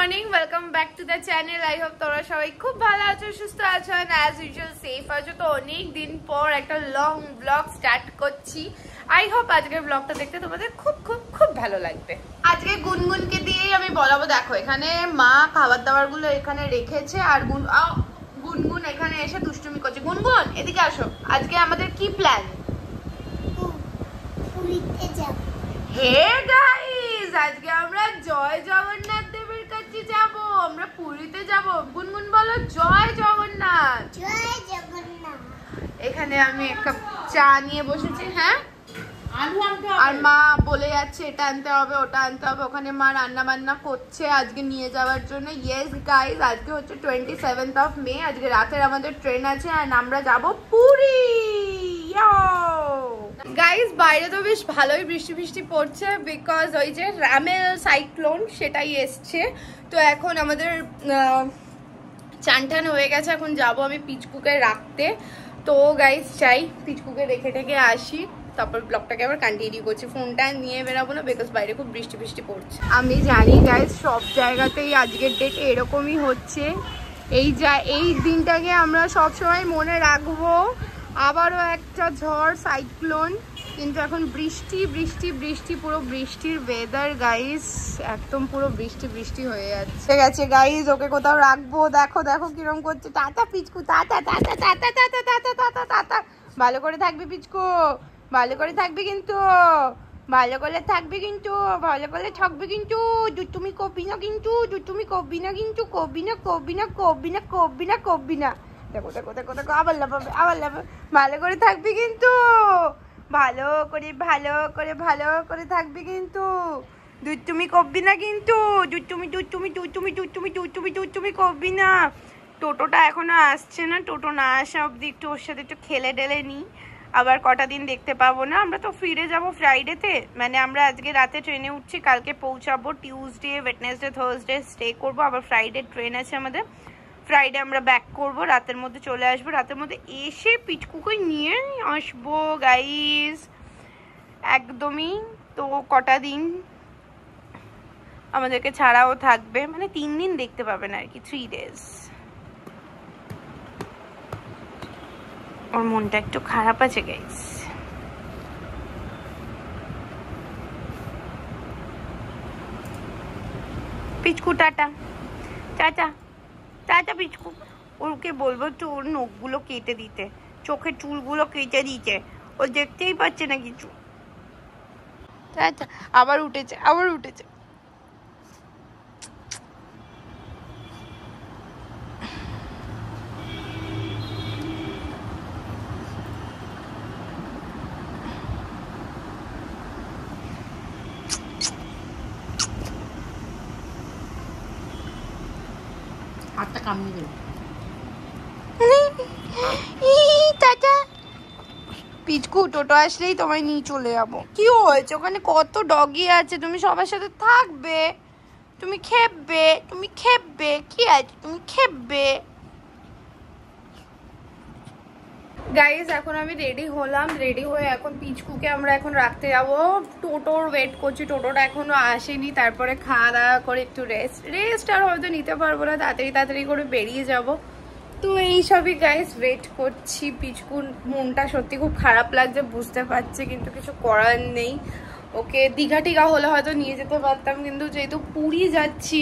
Morning, welcome back to the channel. I hope তোমরা সবাই খুব ভালো আছো, সুস্থ আছো, এন্ড অ্যাজ ইউজুয়াল সেফ আছো। তো অনেক দিন পর একটা লং ব্লগ স্টার্ট করছি। আই হোপ আজকের ব্লগটা দেখতে তোমাদের খুব খুব খুব ভালো লাগবে। আজকে গুনগুনকে দিয়েই আমি বলাবো। দেখো এখানে মা খাবার দাবার গুলো এখানে রেখেছে, আর গুনগুন এখানে এসে দুষ্টুমি করছে। গুনগুন এদিকে আসো। আজকে আমাদের কি প্ল্যান? পুরীতে যাব। হে গাইস, আজকে আমরা জয় জগন্নাথ দেবের কাছে যাব। আমরা পুরীতে যাব। গুনগুন বলো জয় জগন্নাথ। জয় জগন্নাথ। এখানে আমি এক কাপ চা নিয়ে বসেছি। হ্যাঁ, আর মা বলে যাচ্ছে এটা আনতে হবে ওটা আনতে হবে। ওখানে মা রান্না বান্না করছে আজকে নিয়ে যাওয়ার জন্য। ইয়েস গাইস, আজকে হচ্ছে 27 মে। আজকে রাতের আমাদের ট্রেন আছে আর আমরা যাব পুরী। গাইস বাইরে তো বেশ ভালোই বৃষ্টি বৃষ্টি পড়ছে, বিকজ ওই যে রামেল সাইক্লোন সেটাই এসছে। তো এখন আমাদের চান টান হয়ে গেছে, এখন যাব আমি পিচকুকে রাখতে। তো গাইস চাই পিচকুকে রেখে টেকে আসি, তারপর ব্লগটাকে আবার কন্টিনিউ করছি। ফোনটা নিয়ে বেরাবো না, বিকজ বাইরে খুব বৃষ্টি বৃষ্টি পড়ছে। আমি জানি গাইস সব জায়গাতেই আজকের ডেট এরকমই হচ্ছে। এই দিনটাকে আমরা সব সময় মনে রাখবো। আবারও একটা ঝড় সাইক্লোন, কিন্তু এখন বৃষ্টি বৃষ্টি বৃষ্টি, পুরো বৃষ্টির ওয়েদার গাইস। একদম পুরো বৃষ্টি বৃষ্টি হয়ে যাচ্ছে গেছে গাইস। ওকে কোথাও রাখবো। দেখো দেখো কিরম করছে। Tata Pichku, tata tata tata tata tata tata tata. ভালো করে থাকবি পিচকু, ভালো করে থাকবি কিন্তু, ভালো করে থাকবি কিন্তু, ভালো করে থাকবি কিন্তু। তুমি কবি না কিন্তু, তুমি কবি না কিন্তু, কবি না কবি না কবি না কবি না কবি না। দেখো দেখো দেখো দেখো, আবার লাফাবে আবার লাফাবে। ভালো করে থাকবি কিন্তু, ভালো করে ভালো করে ভালো করে থাকবি কিন্তু। তুমি কবি না কিন্তু, তুমি তুমি তুমি তুমি তুমি তুমি কবি না। টোটোটা এখনো আসছে না, টোটো না আসা অব্দি একটু ওর সাথে একটু খেলে ডেলে নিই। আবার কটা দিন দেখতে পাবো না। আমরা তো ফিরে যাব ফ্রাইডেতে, মানে আমরা আজকে রাতে ট্রেনে উঠছি, কালকে পৌঁছাবো। টিউসডে ওয়েডনেসডে থার্সডে স্টে করবো, আবার ফ্রাইডে ট্রেন আছে আমাদের। ফ্রাইডে আমরা ব্যাক করব, রাতের মধ্যে চলে আসবো। রাতের মধ্যে এসে পিচকুকে নিয়ে আসবো গাইস, একদমই। তো কটা দিন আমাদেরকে ছাড়াও থাকবে, মানে 3 দিন দেখতে পাবে না আর কি, 3 days। ওর মনটা একটু খারাপ আছে guys. Pichku tata tata tata Pichku. Okay বলবো তো ওর নখগুলো কেটে দিতে, চোখের চুলগুলো কেটে দিতে। ও দেখতেই পাচ্ছে না কিছু। টাটা। আবার উঠেছে আবার উঠেছে। হাতটা কামড়ে দেবে। পিচকু টোটো আসলেই তোমায় নিয়ে চলে যাবো। কি হয়েছে? ওখানে কত ডগি আছে, তুমি সবার সাথে থাকবে, তুমি খেপবে, তুমি খেপবে, কি আছে তুমি খেপবে। গাইস এখন আমি রেডি হলাম, রেডি হয়ে এখন পিচকুকে আমরা এখন রাখতে যাবো। টোটোর ওয়েট করছি, টোটোটা এখনো আসেনি। তারপরে খাওয়া দাওয়া করে একটু রেস্ট আর হয়তো নিতে পারবো না, তাড়াতাড়ি করে বেরিয়ে যাব। তো এইসবই গাইস ওয়েট করছি। পিচকুর মনটা সত্যি খুব খারাপ লাগছে, বুঝতে পারছি, কিন্তু কিছু করার নেই। ওকে দীঘা টিঘা হলে হয়তো নিয়ে যেতে পারতাম, কিন্তু যেহেতু পুরী যাচ্ছি,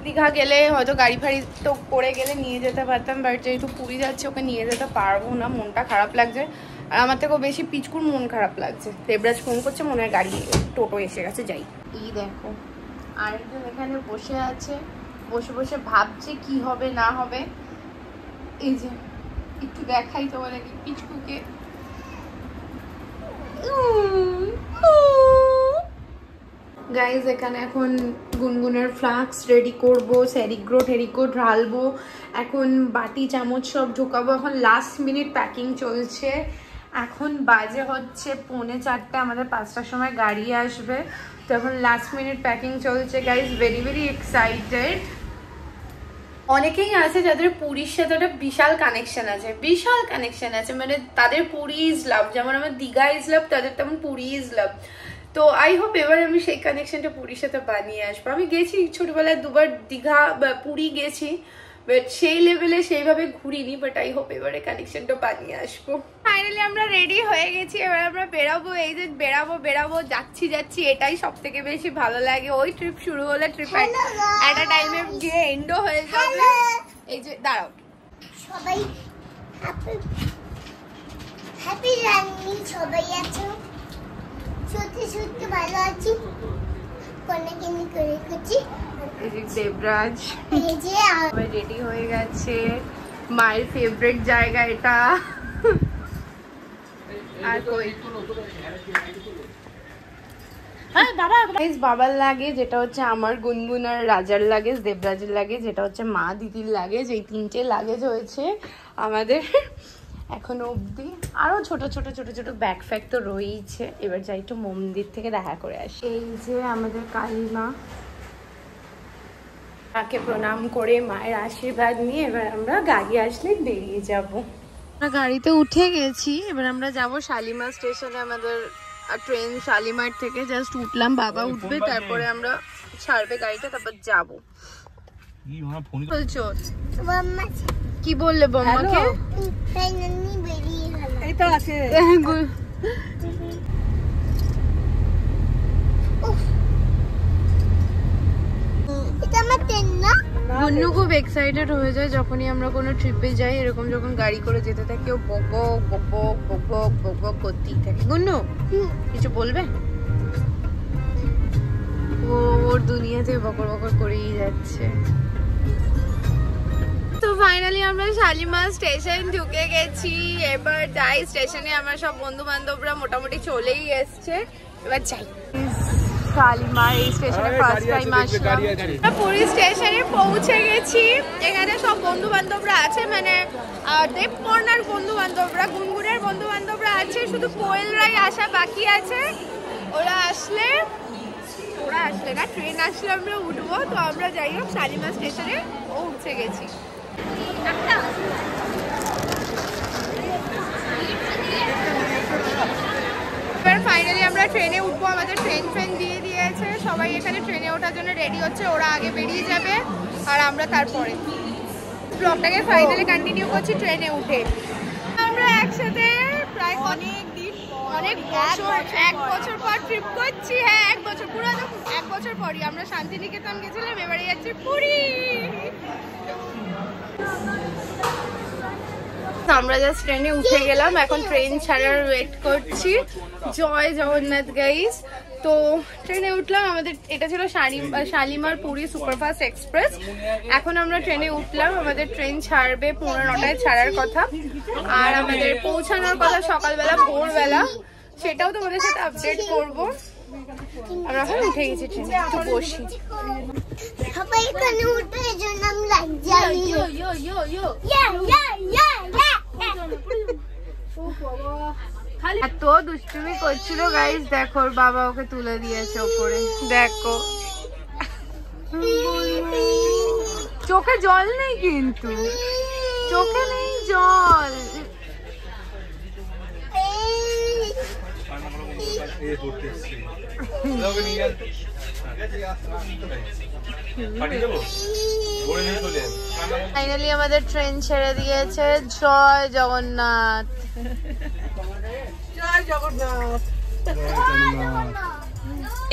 দীঘা গেলে হয়তো গাড়ি ফাড়ি তো করে গেলে নিয়ে যেতে পারতাম, বাট যেহেতু পুরী যাচ্ছি ওকে নিয়ে যেতে পারবো না। মনটা খারাপ লাগছে, আর আমার থেকেও বেশি পিচকুর মন খারাপ লাগছে। দেবরাজ ফোন করছে, মনে হয় গাড়ি টোটো এসে গেছে, যাই। এই দেখো আরেকজন এখানে বসে আছে, বসে বসে ভাবছে কি হবে না হবে। এই যে একটু দেখাই তোমাদেরকে পিচকুকে। গাইজ এখানে এখন গুনগুনের ফ্লাক্স রেডি করবো, সেরিগ্রো ঢালবো, এখন বাটি চামচ সব ঢোকাবো। এখন লাস্ট মিনিট প্যাকিং চলছে। এখন বাজে হচ্ছে 3:45, আমাদের 5টার সময় গাড়ি আসবে। তো এখন লাস্ট মিনিট প্যাকিং চলছে গাইজ, ভেরি ভেরি এক্সাইটেড। অনেকেই আছে যাদের পুরীর সাথে একটা বিশাল কানেকশন আছে, মানে তাদের পুরী ইজ লাভ। যেমন আমার দীঘা ইজ লাভ, তাদের তেমন পুরী ইজ লাভ। তো আই হোপ এবার আমি সেই কানেকশনটা পুরীর সাথে বানিয়ে আসবো। আমি গেছি ছোটবেলায় 2 বার দীঘা বা পুরী গেছি, বাট সেই লেভেলে সেইভাবে ঘুরিনি, বাট আই হোপ এবারে কানেকশনটা বানিয়ে আসবো। ফাইনালি আমরা রেডি হয়ে গেছি, এবার আমরা বেরাবো। এই যে বেরাবো যাচ্ছি, এটাই সব থেকে বেশি ভালো লাগে। ওই ট্রিপ শুরু হলে ট্রিপ এট আ টাইমে গিয়ে এন্ডও হয়ে যাবে। এই যে দাঁড়াও, সবাই হ্যাপি জার্নি, সবাই আছো? সত্যি ভালো আছি। কোনখানে করে করছি এই যে দেবরাজ এই যে রেডি হয়ে গেছে, মায়ের ফেভারিট জায়গা এটা। আর কই হ্যাঁ বাবার লাগেজ, যেটা হচ্ছে আমার, গুনগুন আর রাজার লাগেজ, দেবরাজের লাগেজ, যেটা হচ্ছে মা দিদির লাগেজ। এই 3টে লাগেজ হয়েছে আমাদের এখনো অবধি। আরো ছোট ছোট ব্যাগ ফ্যাগ তো রয়েছে। এবার যাই একটু মন্দির থেকে দেখা করে আসি। এই যে আমাদের কালী মা, মাকে প্রণাম করে মায়ের আশীর্বাদ নিয়ে এবার আমরা গাড়ি আসলে বেরিয়ে যাব। আমরা গাড়িতে উঠে গেছি, এবার আমরা যাব শালিমার স্টেশনে। আমাদের ট্রেন শালিমার থেকে জাস্ট উঠলাম, বাবা উঠবে, তারপরে আমরা ছাড়বে গাড়িটা, তারপর যাবো। বলছো কি বললে বম্মাকে? ফাইনালি বেরিয়ে গেল। এই তো আছে। এটা আমার ট্রেন না? গুন্নু খুব এক্সাইটেড হয়ে যায় যখনই আমরা কোনো ট্রিপে যাই, এরকম যখন গাড়ি করে যেতে থাকে ও বক করতেই থাকে। গুন্নু কিছু বলবে? ও ওর দুনিয়াতে বকর করেই যাচ্ছে। তো ফাইনালি আমরা শালিমার স্টেশন ঢুকে গেছি। এবার যাই স্টেশনে, আমার সব বন্ধু বান্ধবরা মোটামুটি চলেই এসছে, এবার যাই। শালিমার এই স্টেশনে ফার্স্ট টাইম আসলাম। পুরী স্টেশনে পৌঁছে গেছি। এখানে সব বন্ধু বান্ধবরা আছে, মানে দেবপর্ণার বন্ধু বান্ধবরা, গুনগুনের বন্ধু বান্ধবরা আছে, শুধু কোয়েলরাই আসা বাকি আছে। ওরা আসলে না, ট্রেন আসলে আমরা উঠবো। তো আমরা যাই হোক শালিমার স্টেশনে ও উঠে গেছি। এবার ফাইনালি আমরা ট্রেনে উঠবো। আমাদের ট্রেন দিয়ে দিয়েছে, সবাই এখানে ট্রেনে ওঠার জন্য রেডি হচ্ছে। ওরা আগে বেরিয়ে যাবে আর আমরা তারপরে। ব্লগটাকে ফাইনালি কন্টিনিউ করছি ট্রেনে উঠে। আমরা একসাথে প্রায় অনেক বছর, 1 বছর পর ট্রিপ করছি। হ্যাঁ 1 বছর, পুরো 1 বছর পরই। আমরা শান্তিনিকেতন গেছিলাম, এবারে যাচ্ছি পুরী। আমরা জাস্ট ট্রেনে উঠে গেলাম, এখন ট্রেন ছাড়ার ওয়েট করছি। জয় জগন্নাথ গাইস। তো ট্রেনে উঠলাম, আমাদের এটা ছিল শালিমার পুরী সুপারফাস্ট এক্সপ্রেস। এখন আমরা ট্রেনে উঠলাম, আমাদের ট্রেন ছাড়বে 9:15 ছাড়ার কথা, আর আমাদের পৌঁছানোর কথা সকালবেলা ভোরবেলা। সেটাও তোমাদের সাথে আপডেট করবো। আমরা এখন উঠে গেছি ট্রেনে, একটু বসি। সবাই এখানে উঠে জন্য আমি লাজ্জালি। এত দুষ্টুমি করছিল গাইস, দেখো ওর বাবা ওকে তুলে দিয়েছে ওপরে, দেখো। চোখে জল নেই, কিন্তু চোখে নেই জল। ফাইনালি আমাদের ট্রেন ছেড়ে দিয়েছে। জয় জগন্নাথ।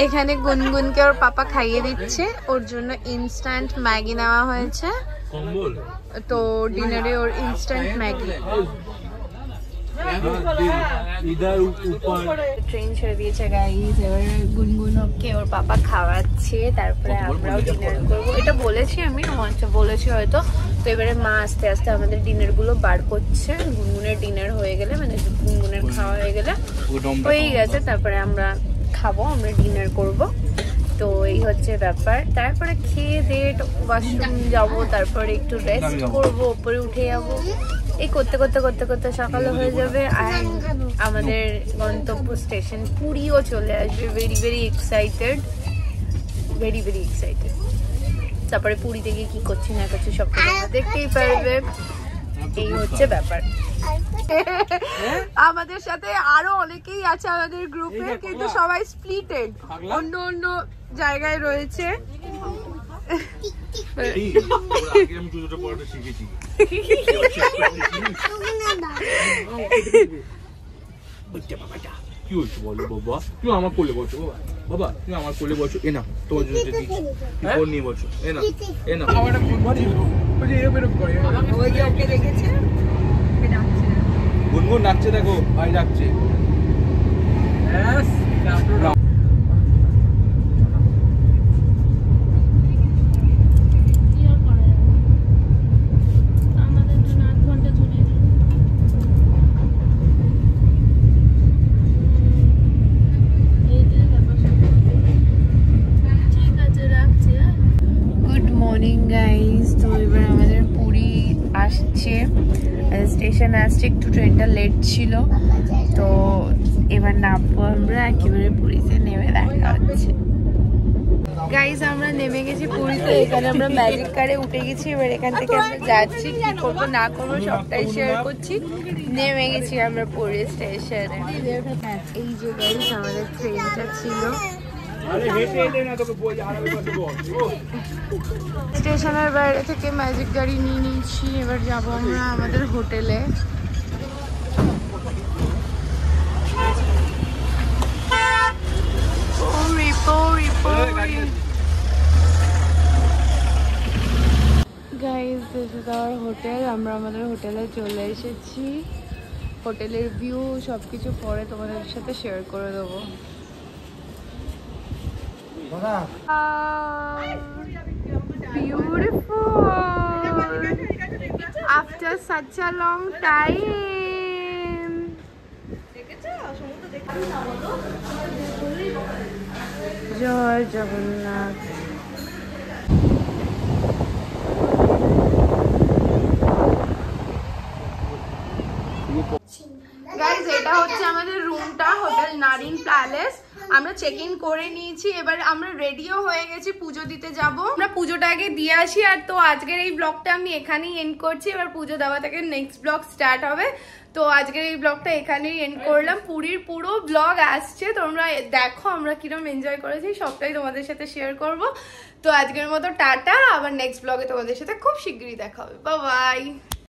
এখানে গুনগুনকে ওর পাপা খাইয়ে দিচ্ছে, ওর জন্য ইনস্ট্যান্ট ম্যাগি নেওয়া হয়েছে। তো ডিনারে ওর ইনস্ট্যান্ট ম্যাগি। ট্রেন ছেড়ে দিয়েছে গাইস, এবার গুনগুনকে ওর পাপা খাওয়াচ্ছে, তারপরে আমরাও ডিনার করবো। এটা বলেছি আমি, আচ্ছা বলেছি হয়তো। তো এবারে মা আস্তে আস্তে আমাদের ডিনার গুলো বার করছে। গুনগুনের ডিনার হয়ে গেলে, মানে গুনগুনের খাওয়া হয়ে গেলে হয়েই গেছে, তারপরে আমরা খাবো, আমরা ডিনার করব। তো এই হচ্ছে ব্যাপার। তারপরে খেয়ে দিয়ে ওয়াশরুম যাবো, তারপরে একটু রেস্ট করবো, উপরে উঠে যাবো। এই করতে করতে করতে করতে সকালে হয়ে যাবে, আর আমাদের গন্তব্য স্টেশন পুরীও চলে আসবে। Very very excited, very very excited. তারপরে পুরীতে গিয়ে কি করছি না করছি সব দেখতেই পারবে। এই হচ্ছে ব্যাপার। আমাদের সাথে আরো অনেকেই আছে আমাদের গ্রুপে, কিন্তু সবাই স্প্লিটেড, অন্য অন্য জায়গায় রয়েছে। কি হয়েছে বলো বাবা? তুমি আমার কোলে বসো বাবা, বাবা তুমি আমার কোলে বসো। এ না তোমার জন্য দিচ্ছি, ফোন নিয়ে বসো। এ না এ না গুনগুন ডাকছে, দেখো ভাই ডাকছে। Good morning guys. তো এবার আমাদের পুরী আসছে, স্টেশন আসছে, একটু ট্রেনটা লেট ছিল, তো এবার নামবো আমরা একেবারে পুরীতে। নেমে দেখা হচ্ছে গাইজ, আমরা নেমে গেছি পুরীতে। এখানে আমরা ম্যাজিক কারে উঠে গেছি, এবার এখান থেকে আমরা যাচ্ছি, কি করবো না করবো সবটাই শেয়ার করছি। নেমে গেছি আমরা পুরী স্টেশনে। এই যে গাইজ আমাদের ট্রেনটা ছিল, স্টেশনের বাইরে থেকে ম্যাজিক গাড়ি নিয়ে নিয়েছি। এবার যাবো আমরা আমাদের হোটেলে। Guys this is our hotel. আমরা আমাদের হোটেলে চলে এসেছি। হোটেলের ভিউ সবকিছু পরে তোমাদের সাথে শেয়ার করে দেবো। Beautiful after such a long time. জয় জগন্নাথ। গাইজ এটা হচ্ছে আমাদের রুমটা, হোটেল নারিন প্যালেস। আমরা চেক ইন করে নিয়েছি, এবার আমরা রেডিও হয়ে গেছি, পুজো দিতে যাব। আমরা পুজোটা আগে দিয়ে আসি। আর তো আজকের এই ব্লগটা আমি এখানেই এন্ড করছি, এবার পুজো দেওয়া থেকে নেক্সট ব্লগ স্টার্ট হবে। তো আজকের এই ব্লগটা এখানেই এন্ড করলাম। পুরীর পুরো ব্লগ আসছে, তোমরা দেখো আমরা কিরকম এনজয় করেছি, সবটাই তোমাদের সাথে শেয়ার করব। তো আজকের মতো টাটা, আবার নেক্সট ব্লগে তোমাদের সাথে খুব শিগগিরই দেখা হবে। Bye bye.